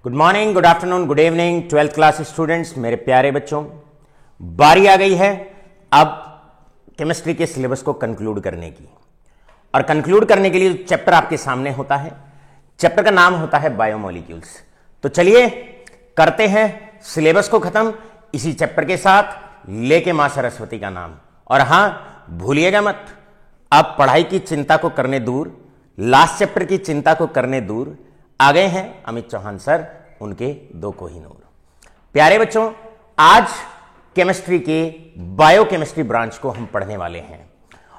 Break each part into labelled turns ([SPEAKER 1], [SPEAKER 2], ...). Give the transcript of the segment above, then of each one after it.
[SPEAKER 1] Good morning, good afternoon, good evening 12th class students, मेरे प्यारे बच्चों। बारी आ गई है अब केमिस्ट्री के सिलेबस को कंक्लूड करने की। और कंक्लूड करने के लिए चैप्टर आपके सामने होता है, चैप्टर का नाम होता है बायोमोलिक्यूल्स। तो चलिए करते हैं सिलेबस को खत्म इसी चैप्टर के साथ, लेके मां सरस्वती का नाम। और हां, भूलिएगा मत, अब पढ़ाई की चिंता को करने दूर, लास्ट चैप्टर की चिंता को करने दूर आ गए हैं अमित चौहान सर, उनके दो कोहिनूर। प्यारे बच्चों, आज केमिस्ट्री के बायोकेमिस्ट्री ब्रांच को हम पढ़ने वाले हैं।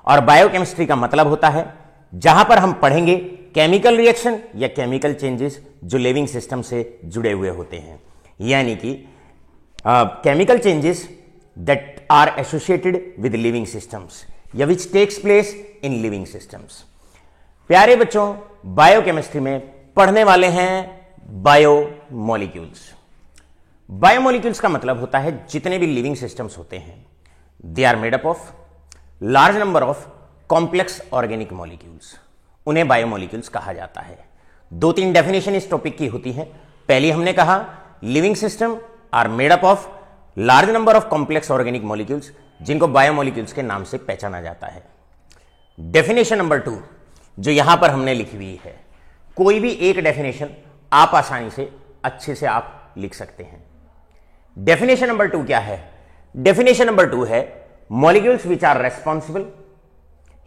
[SPEAKER 1] और बायोकेमिस्ट्री का मतलब होता है जहां पर हम पढ़ेंगे केमिकल रिएक्शन या केमिकल चेंजेस जो लिविंग सिस्टम से जुड़े हुए होते हैं, यानी कि chemical changes that are associated with living systems या which takes place in living systems. प्यारे बच्चों, बायोकेमिस्ट्री में पढ़ने वाले हैं बायोमोलिक्यूल्स। बायोमोलिक्यूल्स का मतलब होता है जितने भी लिविंग सिस्टम्स होते हैं, they are made up of large number of complex organic molecules, उन्हें बायोमोलिक्यूल्स कहा जाता है। दो तीन डेफिनेशन इस टॉपिक की होती है। पहली हमने कहा living system are made up of large number of complex organic molecules, जिनको बायोमोलिक्यूल्स के नाम से पहचाना जाता है। डेफिनेशन नंबर 2 जो यहां पर हमने लिखी हुई है, कोई भी एक डेफिनेशन आप आसानी से अच्छे से आप लिख सकते हैं। डेफिनेशन नंबर 2 क्या है? डेफिनेशन नंबर 2 है molecules which are responsible,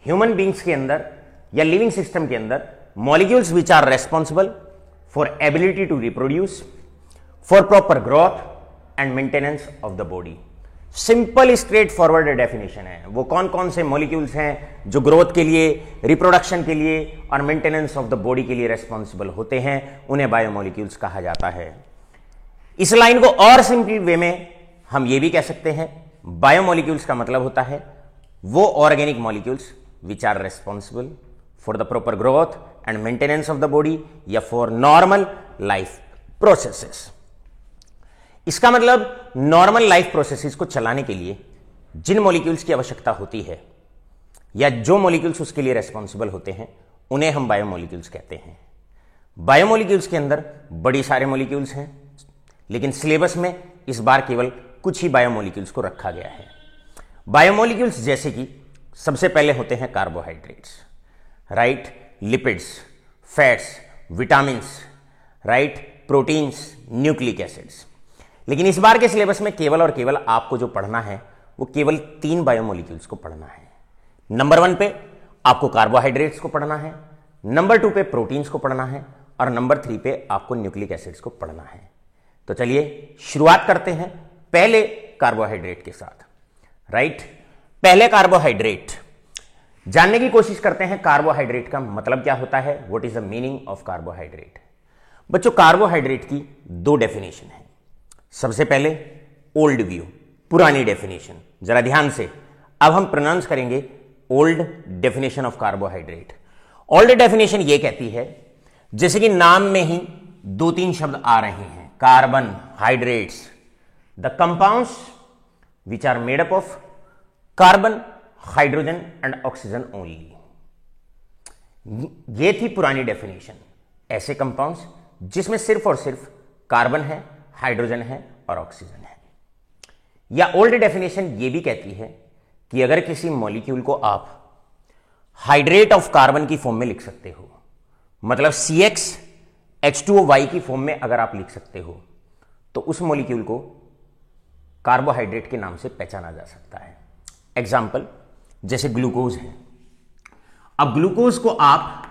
[SPEAKER 1] human beings के अंदर या लिविंग सिस्टम के अंदर molecules which are responsible for ability to reproduce, for proper growth and maintenance of the body. Simple straight forward definition है। वो कौन कौन से मॉलिक्यूल्स हैं जो ग्रोथ के लिए, रिप्रोडक्शन के लिए और मेंटेनेंस ऑफ द बॉडी के लिए रेस्पॉन्सिबल होते हैं, उन्हें बायोमोलिक्यूल्स कहा जाता है। इस लाइन को और सिंपल वे में हम ये भी कह सकते हैं, बायोमोलिक्यूल्स का मतलब होता है वो organic molecules which are responsible for the proper growth and maintenance of the body या फॉर नॉर्मल लाइफ प्रोसेसेस। इसका मतलब नॉर्मल लाइफ प्रोसेसेस को चलाने के लिए जिन मॉलिक्यूल्स की आवश्यकता होती है या जो मॉलिक्यूल्स उसके लिए रेस्पॉन्सिबल होते हैं, उन्हें हम बायोमोलिक्यूल्स कहते हैं। बायोमोलिक्यूल्स के अंदर बड़ी सारे मॉलिक्यूल्स हैं, लेकिन सिलेबस में इस बार केवल कुछ ही बायोमोलिक्यूल्स को रखा गया है। बायोमोलिक्यूल्स जैसे कि सबसे पहले होते हैं carbohydrates, right, lipids, fats, vitamins, right, proteins, nucleic acids. लेकिन इस बार के सिलेबस में केवल और केवल आपको जो पढ़ना है वो केवल 3 बायोमोलिक्यूल्स को पढ़ना है। नंबर 1 पे आपको कार्बोहाइड्रेट्स को पढ़ना है, नंबर 2 पे प्रोटीन्स को पढ़ना है और नंबर 3 पे आपको न्यूक्लिक एसिड्स को पढ़ना है। तो चलिए शुरुआत करते हैं पहले कार्बोहाइड्रेट के साथ, राइट। पहले कार्बोहाइड्रेट जानने की कोशिश करते हैं, कार्बोहाइड्रेट का मतलब क्या होता है, what is the meaning of carbohydrate. बच्चों, कार्बोहाइड्रेट की 2 डेफिनेशन है। सबसे पहले ओल्ड व्यू, पुरानी डेफिनेशन, जरा ध्यान से अब हम प्रोनाउंस करेंगे old definition of carbohydrate. Old definition ये कहती है, जैसे कि नाम में ही 2-3 शब्द आ रहे हैं, carbon hydrates, the compounds which are made up of carbon, hydrogen and oxygen only. ये थी पुरानी डेफिनेशन, ऐसे कंपाउंड्स जिसमें सिर्फ और सिर्फ कार्बन है, हाइड्रोजन है और ऑक्सीजन है। या ओल्ड डेफिनेशन ये भी कहती है कि अगर किसी मॉलिक्यूल को आप हाइड्रेट ऑफ कार्बन की फॉर्म में लिख सकते हो, मतलब CxH2O की फॉर्म में अगर आप लिख सकते हो, तो उस मॉलिक्यूल को कार्बोहाइड्रेट के नाम से पहचाना जा सकता है। एग्जाम्पल जैसे ग्लूकोज है। अब ग्लूकोज को आप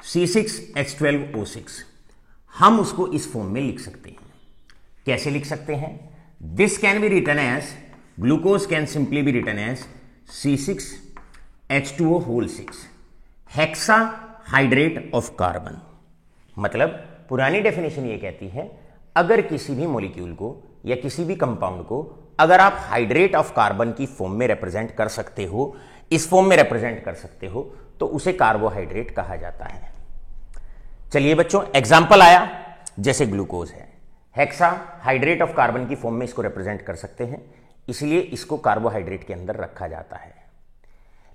[SPEAKER 1] C6H12O6, हम उसको इस फॉर्म में लिख सकते हैं। कैसे लिख सकते हैं? This can be written as, glucose can simply be written as C6H2O6 hexa hydrate of carbon. मतलब पुरानी डेफिनेशन ये कहती है, अगर किसी भी मॉलिक्यूल को या किसी भी कंपाउंड को अगर आप हाइड्रेट ऑफ कार्बन की फॉर्म में रिप्रेजेंट कर सकते हो, इस फॉर्म में रिप्रेजेंट कर सकते हो, तो उसे कार्बोहाइड्रेट कहा जाता है। चलिए बच्चों, एग्जाम्पल आया, जैसे ग्लूकोज है, हेक्सा हाइड्रेट ऑफ कार्बन की फॉर्म में इसको रिप्रेजेंट कर सकते हैं, इसलिए इसको कार्बोहाइड्रेट के अंदर रखा जाता है।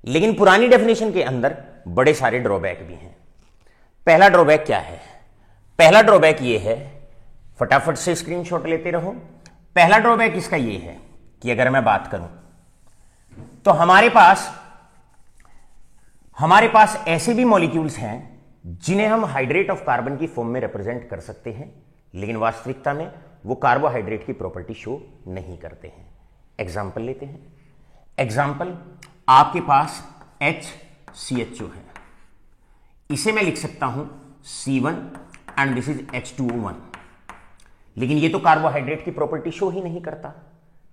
[SPEAKER 1] लेकिन पुरानी डेफिनेशन के अंदर बड़े सारे ड्रॉबैक भी हैं। पहला ड्रॉबैक क्या है? पहला ड्रॉबैक ये है फटाफट से स्क्रीनशॉट लेते रहो। पहला ड्रॉबैक इसका यह है कि अगर मैं बात करूं तो हमारे पास ऐसे भी मॉलिक्यूल्स हैं जिन्हें हम हाइड्रेट ऑफ कार्बन की फॉर्म में रिप्रेजेंट कर सकते हैं, लेकिन वास्तविकता में वो कार्बोहाइड्रेट की प्रॉपर्टी शो नहीं करते हैं। एग्जाम्पल लेते हैं। एग्जाम्पल, आपके पास HCHO है, इसे मैं लिख सकता हूं C1 and this is H2O1, लेकिन ये तो कार्बोहाइड्रेट की प्रॉपर्टी शो ही नहीं करता,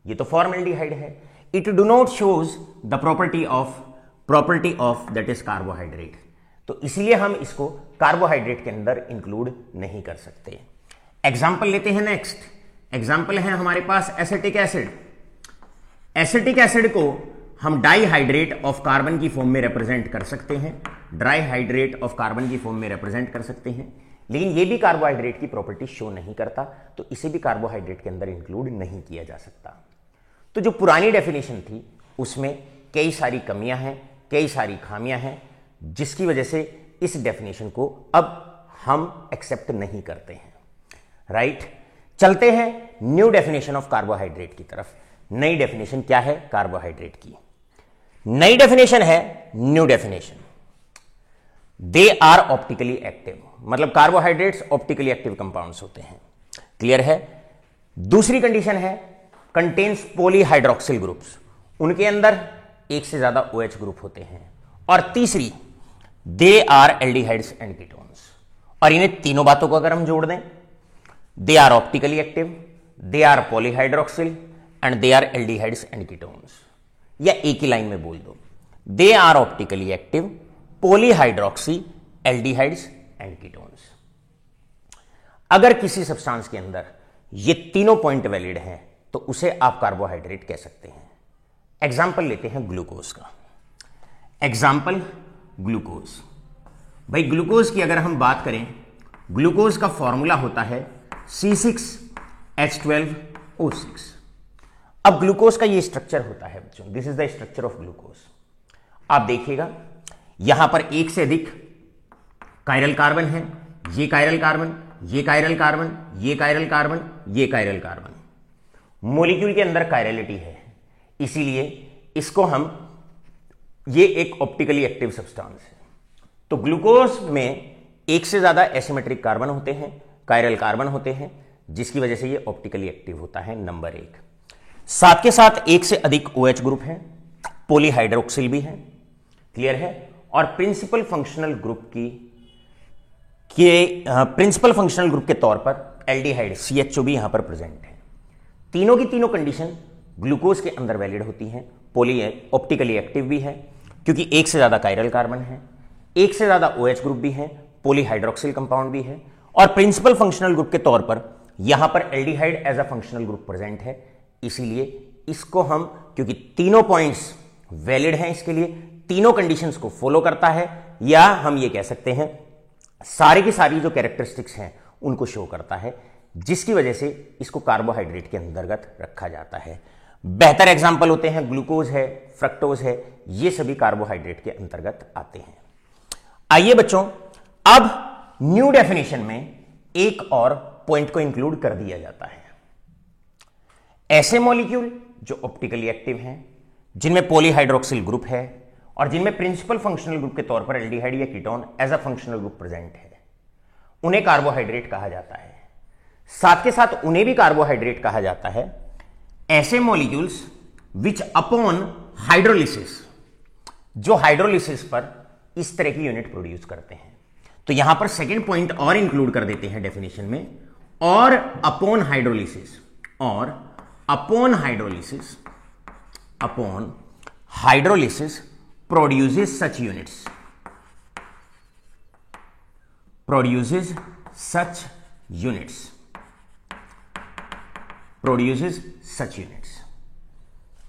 [SPEAKER 1] ये तो फॉर्मल्डिहाइड है। It do not shows the property of that is carbohydrate, तो इसलिए हम इसको कार्बोहाइड्रेट के अंदर इंक्लूड नहीं कर सकते। एग्जाम्पल लेते हैं। नेक्स्ट एग्जाम्पल है हमारे पास एसिटिक एसिड। एसिटिक एसिड को हम डाईहाइड्रेट ऑफ कार्बन की फॉर्म में रिप्रेजेंट कर सकते हैं, डाईहाइड्रेट ऑफ कार्बन की फॉर्म में रिप्रेजेंट कर सकते हैं, लेकिन यह भी कार्बोहाइड्रेट की प्रॉपर्टी शो नहीं करता, तो इसे भी कार्बोहाइड्रेट के अंदर इंक्लूड नहीं किया जा सकता। तो जो पुरानी डेफिनेशन थी उसमें कई सारी कमियां हैं, कई सारी खामियां हैं, जिसकी वजह से इस डेफिनेशन को अब हम एक्सेप्ट नहीं करते हैं। राइट, चलते हैं न्यू डेफिनेशन ऑफ कार्बोहाइड्रेट की तरफ। नई डेफिनेशन क्या है कार्बोहाइड्रेट की? नई डेफिनेशन है new definition, they are optically active, मतलब कार्बोहाइड्रेट्स ऑप्टिकली एक्टिव कंपाउंड्स होते हैं। क्लियर है? दूसरी कंडीशन है कंटेन्स पॉलीहाइड्रोक्सिल ग्रुप्स, उनके अंदर एक से ज्यादा OH ग्रुप होते हैं। और तीसरी, they are aldehydes and ketones. और इन्हें तीनों बातों को अगर हम जोड़ दें, they are optically active, they are polyhydroxyl and they are aldehydes and ketones, या एक ही लाइन में बोल दो, they are optically active, polyhydroxy, aldehydes and ketones. अगर किसी सब्सटेंस के अंदर ये तीनों पॉइंट वैलिड हैं तो उसे आप कार्बोहाइड्रेट कह सकते हैं। एग्जाम्पल लेते हैं ग्लूकोज का। Example glucose. भाई ग्लूकोज की अगर हम बात करें, ग्लूकोज का फॉर्मूला होता है C6H12O6। अब ग्लूकोज का ये स्ट्रक्चर होता है बच्चों, this is the structure of glucose. आप देखिएगा यहां पर एक से अधिक कायरल कार्बन है, ये कायरल कार्बन, ये कायरल कार्बन, ये कायरल कार्बन, ये कायरल कार्बन। मॉलिक्यूल के अंदर कायरलिटी है, इसीलिए इसको हम, ये एक ऑप्टिकली एक्टिव सब्सटेंस है। तो ग्लूकोज में एक से ज्यादा एसिमेट्रिक कार्बन होते हैं, कायरल कार्बन होते हैं, जिसकी वजह से ये ऑप्टिकली एक्टिव होता है, नंबर 1। साथ के साथ एक से अधिक OH ग्रुप है, पॉलीहाइड्रोक्सिल भी है। क्लियर है? और प्रिंसिपल फंक्शनल ग्रुप के तौर पर एल्डिहाइड CHO भी यहां पर प्रेजेंट है। तीनों की तीनों कंडीशन ग्लूकोज के अंदर वैलिड होती हैं। ऑप्टिकली एक्टिव भी है क्योंकि एक से ज्यादा कायरल कार्बन है, एक से ज्यादा OH ग्रुप भी है, पॉलीहाइड्रोक्सिल कंपाउंड भी है, और प्रिंसिपल फंक्शनल ग्रुप के तौर पर यहां पर aldehyde as a functional group present है। इसीलिए इसको हम, क्योंकि तीनों पॉइंट्स वैलिड हैं, इसके लिए तीनों कंडीशंस को फॉलो करता है, या हम ये कह सकते हैं सारी की सारी जो कैरेक्टरिस्टिक्स हैं उनको शो करता है, जिसकी वजह से इसको कार्बोहाइड्रेट के अंतर्गत रखा जाता है। बेहतर एग्जाम्पल होते हैं ग्लूकोज है, फ्रक्टोज है, ये सभी कार्बोहाइड्रेट के अंतर्गत आते हैं। आइए बच्चों, अब न्यू डेफिनेशन में एक और पॉइंट को इंक्लूड कर दिया जाता है। ऐसे मॉलिक्यूल जो ऑप्टिकली एक्टिव हैं, जिनमें पॉलीहाइड्रोक्सिल ग्रुप है और जिनमें प्रिंसिपल फंक्शनल ग्रुप के तौर पर एल्डिहाइड या ketone as a functional group present है, उन्हें कार्बोहाइड्रेट कहा जाता है। साथ के साथ उन्हें भी कार्बोहाइड्रेट कहा जाता है ऐसे मॉलिक्यूल्स विच अपॉन हाइड्रोलिसिस, जो हाइड्रोलिसिस पर इस तरह की यूनिट प्रोड्यूस करते हैं। तो यहां पर सेकेंड पॉइंट और इंक्लूड कर देते हैं डेफिनेशन में, और अपॉन हाइड्रोलिसिस, और अपॉन हाइड्रोलिसिस प्रोड्यूसेस सच यूनिट्स, प्रोड्यूसेस सच यूनिट्स।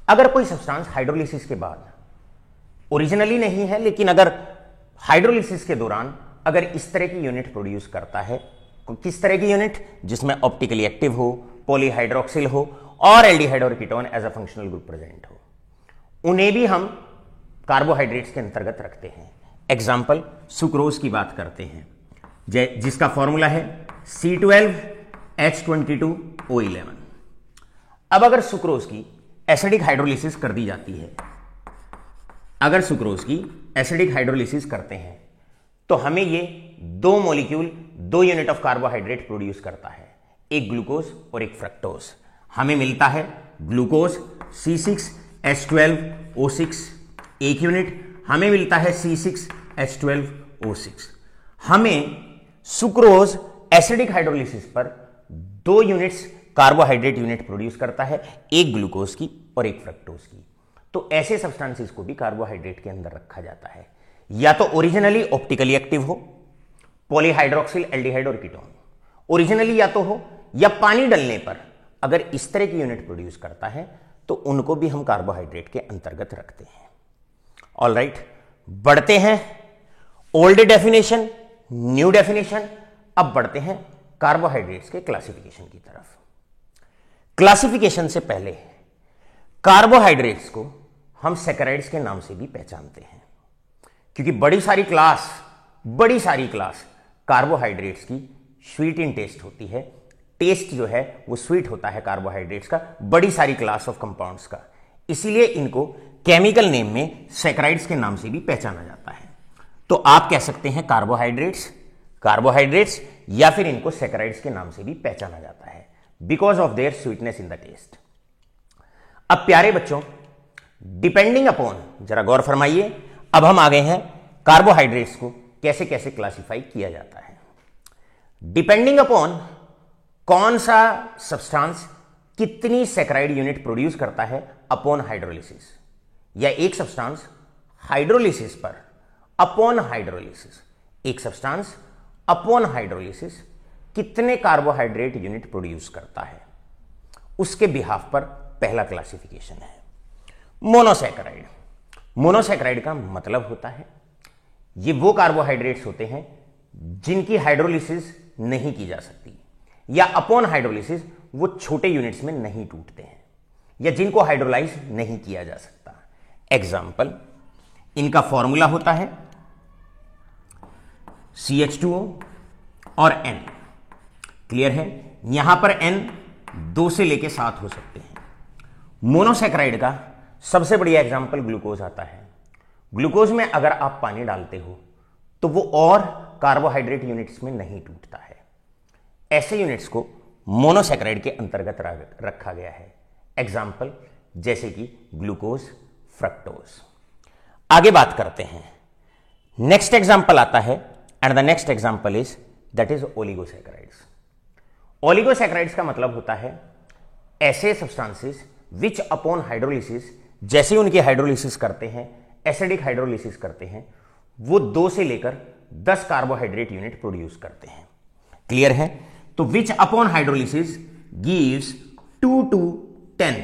[SPEAKER 1] अगर कोई सब्सटेंस हाइड्रोलिसिस के बाद ओरिजिनली नहीं है, लेकिन अगर हाइड्रोलिसिस के दौरान अगर इस तरह की यूनिट प्रोड्यूस करता है, किस तरह की यूनिट? जिसमें ऑप्टिकली एक्टिव हो, पॉलीहाइड्रोक्सिल हो और एल्डिहाइड और ketone as a functional group present हो, उन्हें भी हम कार्बोहाइड्रेट्स के अंतर्गत रखते हैं। एग्जाम्पल सुक्रोज की बात करते हैं, जिसका फॉर्मूला है C12 H22O11। अब अगर सुक्रोज की एसिडिक हाइड्रोलिसिस कर दी जाती है, अगर सुक्रोज की एसिडिक हाइड्रोलिसिस करते हैं तो हमें ये 2 molecule 2 unit of carbohydrate produce करता है, एक ग्लूकोज और एक फ्रक्टोज। हमें मिलता है ग्लूकोज C6H12O6 एक यूनिट, हमें मिलता है C6H12O6। हमें सुक्रोज एसिडिक हाइड्रोलिसिस पर 2 यूनिट्स कार्बोहाइड्रेट यूनिट प्रोड्यूस करता है, एक ग्लूकोज की और एक फ्रक्टोज की। तो ऐसे सब्सटेंसेस को भी कार्बोहाइड्रेट के अंदर रखा जाता है, या तो ओरिजिनली ऑप्टिकली एक्टिव हो, पॉलीहाइड्रोक्सिल एल्डिहाइड और कीटोन ओरिजिनली या तो हो, या पानी डलने पर अगर इस तरह की यूनिट प्रोड्यूस करता है तो उनको भी हम कार्बोहाइड्रेट के अंतर्गत रखते हैं। ऑलराइट, बढ़ते हैं ओल्ड डेफिनेशन, न्यू डेफिनेशन। अब बढ़ते हैं कार्बोहाइड्रेट्स के क्लासिफिकेशन की तरफ। क्लासिफिकेशन से पहले कार्बोहाइड्रेट्स को हम सैकराइड्स के नाम से भी पहचानते हैं, क्योंकि बड़ी सारी क्लास कार्बोहाइड्रेट्स की स्वीट इन टेस्ट होती है। टेस्ट जो है वो स्वीट होता है कार्बोहाइड्रेट्स का, बड़ी सारी क्लास ऑफ कंपाउंड्स का, इसीलिए इनको केमिकल नेम में सैकराइड्स के नाम से भी पहचाना जाता है। तो आप कह सकते हैं कार्बोहाइड्रेट्स, या फिर इनको सैकराइड्स के नाम से भी पहचाना जाता है because of their sweetness in the taste. अब प्यारे बच्चों, डिपेंडिंग अपॉन, जरा गौर फरमाइए, अब हम आ गए हैं कार्बोहाइड्रेट्स को कैसे कैसे क्लासिफाई किया जाता है। डिपेंडिंग अपॉन कौन सा सब्सटेंस कितनी सैकराइड यूनिट प्रोड्यूस करता है अपॉन हाइड्रोलिसिस, या एक सब्सटेंस हाइड्रोलिसिस पर अपॉन हाइड्रोलिसिस, एक सब्सटेंस अपॉन हाइड्रोलिसिस कितने कार्बोहाइड्रेट यूनिट प्रोड्यूस करता है, उसके बिहाफ पर पहला क्लासिफिकेशन है मोनोसैकराइड। मोनोसैकराइड का मतलब होता है ये वो कार्बोहाइड्रेट्स होते हैं जिनकी हाइड्रोलिसिस नहीं की जा सकती, या अपॉन हाइड्रोलिसिस वो छोटे यूनिट्स में नहीं टूटते हैं, या जिनको हाइड्रोलाइज नहीं किया जा सकता। एग्जाम्पल, इनका फॉर्मूला होता है CH2O और N। क्लियर है? यहां पर N 2 से लेके 7 हो सकते हैं। मोनोसैकराइड का सबसे बढ़िया एग्जाम्पल ग्लूकोज आता है। ग्लूकोज में अगर आप पानी डालते हो तो वो और कार्बोहाइड्रेट यूनिट्स में नहीं टूटता है। ऐसे यूनिट्स को मोनोसैकराइड के अंतर्गत रखा गया है। एग्जाम्पल जैसे कि ग्लूकोज, फ्रक्टोज। आगे बात करते हैं, नेक्स्ट एग्जाम्पल आता है, and the next example is that is oligosaccharides. Oligosaccharides का मतलब होता है ऐसे सब्सटेंसेस विच अपॉन हाइड्रोलिसिस, जैसे उनकी हाइड्रोलिसिस करते हैं, एसिडिक हाइड्रोलिसिस करते हैं, वो 2 से लेकर 10 कार्बोहाइड्रेट यूनिट प्रोड्यूस करते हैं। क्लियर है? तो विच अपॉन हाइड्रोलिसिस गिव्स 2 to 10,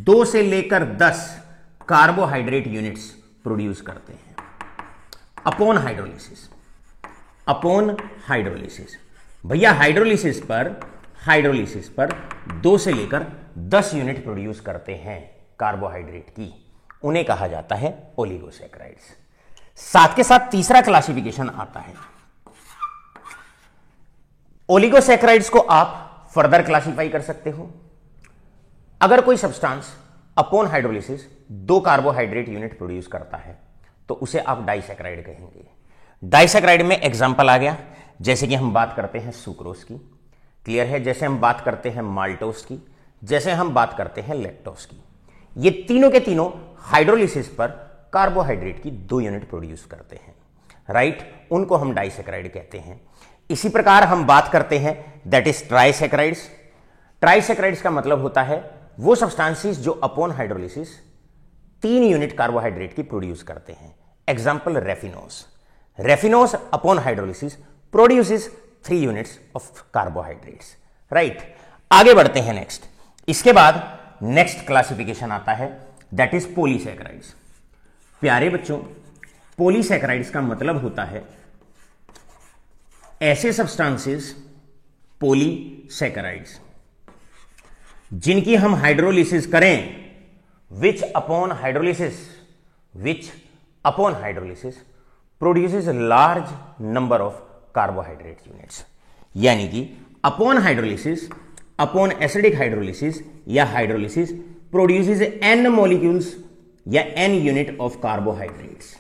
[SPEAKER 1] 2 से लेकर 10 कार्बोहाइड्रेट यूनिट्स प्रोड्यूस करते हैं अपॉन हाइड्रोलिसिस। अपॉन हाइड्रोलिसिस, भैया हाइड्रोलिसिस पर 2 से लेकर 10 यूनिट प्रोड्यूस करते हैं कार्बोहाइड्रेट की, उन्हें कहा जाता है ओलिगोसैकराइड्स। साथ के साथ तीसरा क्लासिफिकेशन आता है। ओलिगोसैकराइड्स को आप फर्दर क्लासिफाई कर सकते हो। अगर कोई substance upon hydrolysis 2 carbohydrate unit produce करता है तो उसे आप डाइसैकराइड कहेंगे। डाइसैकराइड में एग्जांपल आ गया, जैसे कि हम बात करते हैं सुक्रोज की, क्लियर है, जैसे हम बात करते हैं माल्टोज की, जैसे हम बात करते हैं लैक्टोज की। ये तीनों के तीनों हाइड्रोलिसिस पर कार्बोहाइड्रेट की 2 यूनिट प्रोड्यूस करते हैं, राइट, उनको हम डाइसैकराइड कहते हैं। इसी प्रकार हम बात करते हैं दैट इज ट्राइसैकराइड्स। ट्राइसैकराइड्स का मतलब होता है वो सब्सटेंसेस जो अपॉन हाइड्रोलिसिस 3 यूनिट कार्बोहाइड्रेट की प्रोड्यूस करते हैं। Example raffinose. Raffinose upon hydrolysis produces 3 units of carbohydrates, right. आगे बढ़ते हैं नेक्स्ट। इसके बाद नेक्स्ट क्लासिफिकेशन आता है दैट इज पॉलीसैकराइड्स। प्यारे बच्चों, पॉलीसैकराइड्स का मतलब होता है ऐसे सब्सटेंसेस, पॉलीसैकराइड्स, जिनकी हम हाइड्रोलिसिस करें, which upon hydrolysis produces large number of carbohydrate units. यानी कि upon hydrolysis, upon acidic hydrolysis या हाइड्रोलिसिस प्रोड्यूसेस n मॉलिक्यूल्स या n unit of carbohydrates,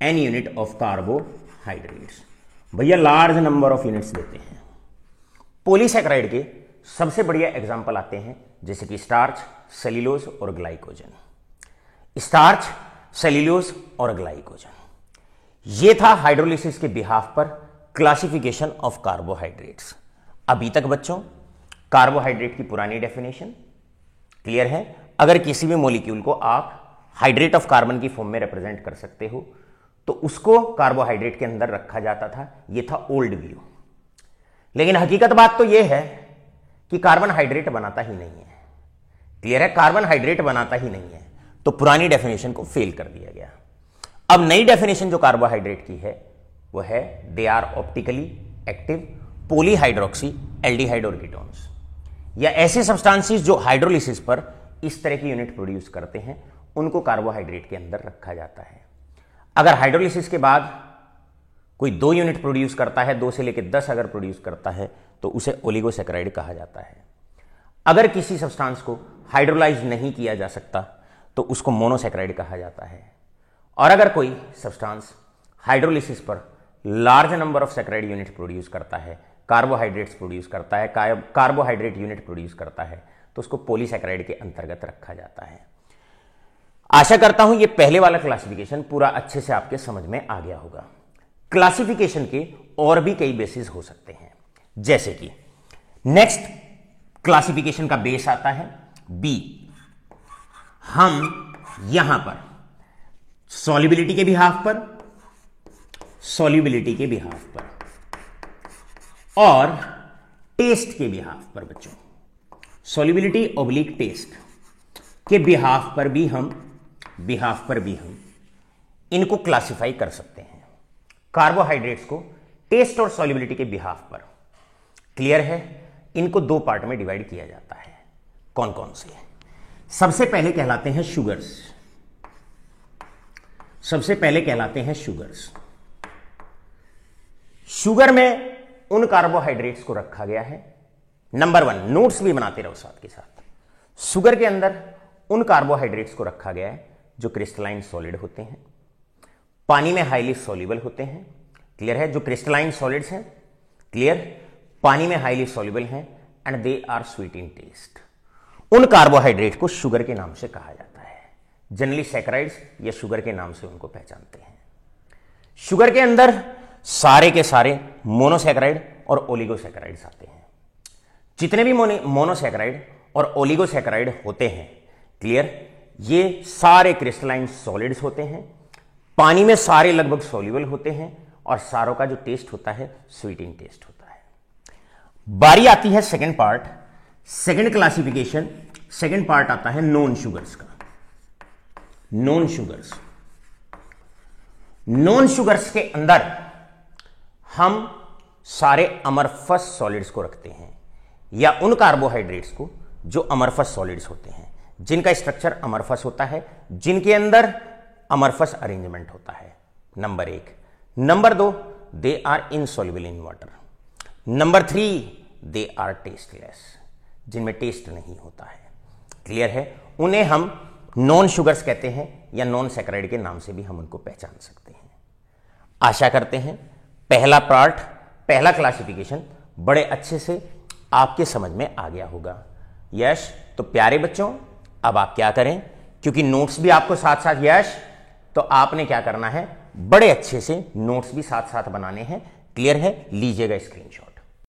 [SPEAKER 1] n unit of carbohydrates. भैया लार्ज नंबर ऑफ यूनिट्स देते हैं। Polysaccharide के सबसे बढ़िया एग्जांपल आते हैं जैसे कि स्टार्च, सेल्यूलोज और ग्लाइकोजन। स्टार्च, सेल्यूलोज और ग्लाइकोजन, ये था हाइड्रोलिसिस के बिहाफ पर क्लासिफिकेशन ऑफ कार्बोहाइड्रेट्स। अभी तक बच्चों कार्बोहाइड्रेट की पुरानी डेफिनेशन क्लियर है। अगर किसी भी मॉलिक्यूल को आप हाइड्रेट ऑफ कार्बन की फॉर्म में रिप्रेजेंट कर सकते हो तो उसको कार्बोहाइड्रेट के अंदर रखा जाता था, यह था ओल्ड व्यू। लेकिन हकीकत बात तो यह है कि कार्बन हाइड्रेट बनाता ही नहीं है। क्लियर है, कार्बन हाइड्रेट बनाता ही नहीं है, तो पुरानी डेफिनेशन को फेल कर दिया गया। अब नई डेफिनेशन जो कार्बोहाइड्रेट की है वो है they are optically active polyhydroxy aldehyde और कीटोन्स, या ऐसे सब्सटेंसेस जो हाइड्रोलिसिस पर इस तरह की यूनिट प्रोड्यूस करते हैं उनको कार्बोहाइड्रेट के अंदर रखा जाता है। अगर हाइड्रोलिसिस के बाद कोई 2 यूनिट प्रोड्यूस करता है, 2 से लेकर 10 अगर प्रोड्यूस करता है तो उसे ओलिगोसैकेराइड कहा जाता है। अगर किसी सब्सटेंस को हाइड्रोलाइज नहीं किया जा सकता तो उसको मोनोसैकेराइड कहा जाता है। और अगर कोई सब्सटेंस हाइड्रोलिसिस पर large number of saccharide unit produce करता है, कार्बोहाइड्रेट्स प्रोड्यूस करता है, कार्बोहाइड्रेट यूनिट प्रोड्यूस करता है, तो उसको पॉलीसैकेराइड के अंतर्गत रखा जाता है। आशा करता हूं यह पहले वाला क्लासिफिकेशन पूरा अच्छे से आपके समझ में आ गया होगा। क्लासिफिकेशन के और भी कई बेसिस हो सकते हैं, जैसे कि नेक्स्ट क्लासिफिकेशन का बेस आता है बी। हम यहां पर सॉल्युबिलिटी के बिहाफ पर, सॉल्युबिलिटी के बिहाफ पर और टेस्ट के बिहाफ पर बच्चों, सॉल्युबिलिटी ऑब्लिक टेस्ट के बिहाफ पर भी हम इनको क्लासिफाई कर सकते हैं। कार्बोहाइड्रेट्स को टेस्ट और सॉल्युबिलिटी के बिहाफ पर, क्लियर है, इनको 2 पार्ट में डिवाइड किया जाता है। कौन कौन से? सबसे पहले कहलाते हैं शुगर्स, सबसे पहले कहलाते हैं शुगर्स। शुगर में उन कार्बोहाइड्रेट्स को रखा गया है, नंबर 1, नोट्स भी बनाते रहो साथ के साथ। शुगर के अंदर उन कार्बोहाइड्रेट्स को रखा गया है जो क्रिस्टलाइन सॉलिड होते हैं, पानी में हाईली सॉल्युबल होते हैं। क्लियर है, जो क्रिस्टलाइन सॉलिड्स हैं, क्लियर, पानी में हाईली सॉल्युबल हैं and they are sweet in taste. उन कार्बोहाइड्रेट को शुगर के नाम से कहा जाता है। जनरली सैकराइड्स या शुगर के नाम से उनको पहचानते हैं। शुगर के अंदर सारे के सारे मोनोसैकेराइड और ओलिगोसैकेराइड्स आते हैं। जितने भी मोनोसैकेराइड और ओलिगोसैकेराइड होते हैं, क्लियर, ये सारे क्रिस्टलाइन सॉलिड्स होते हैं, पानी में सारे लगभग सॉल्युबल होते हैं और सारों का जो टेस्ट होता है स्वीट इन टेस्ट होता है। बारी आती है second part, second classification, second part आता है नॉन शुगर्स का। नॉन शुगर्स, नॉन शुगर्स के अंदर हम सारे अमरफस सॉलिड्स को रखते हैं, या उन कार्बोहाइड्रेट्स को जो अमरफस सॉलिड्स होते हैं, जिनका स्ट्रक्चर अमरफस होता है, जिनके अंदर अमरफस अरेंजमेंट होता है। Number 1। Number 2, they are insoluble in water. Number 3, they are tasteless, जिनमें टेस्ट नहीं होता है। क्लियर है, उन्हें हम नॉन शुगर्स कहते हैं या नॉन सैकराइड के नाम से भी हम उनको पहचान सकते हैं। आशा करते हैं पहला पार्ट, पहला क्लासिफिकेशन बड़े अच्छे से आपके समझ में आ गया होगा। यश, तो प्यारे बच्चों अब आप क्या करें, क्योंकि नोट्स भी आपको साथ साथ, यश, तो आपने क्या करना है, बड़े अच्छे से नोट्स भी साथ साथ बनाने हैं। क्लियर है, लीजिएगा स्क्रीनशॉट।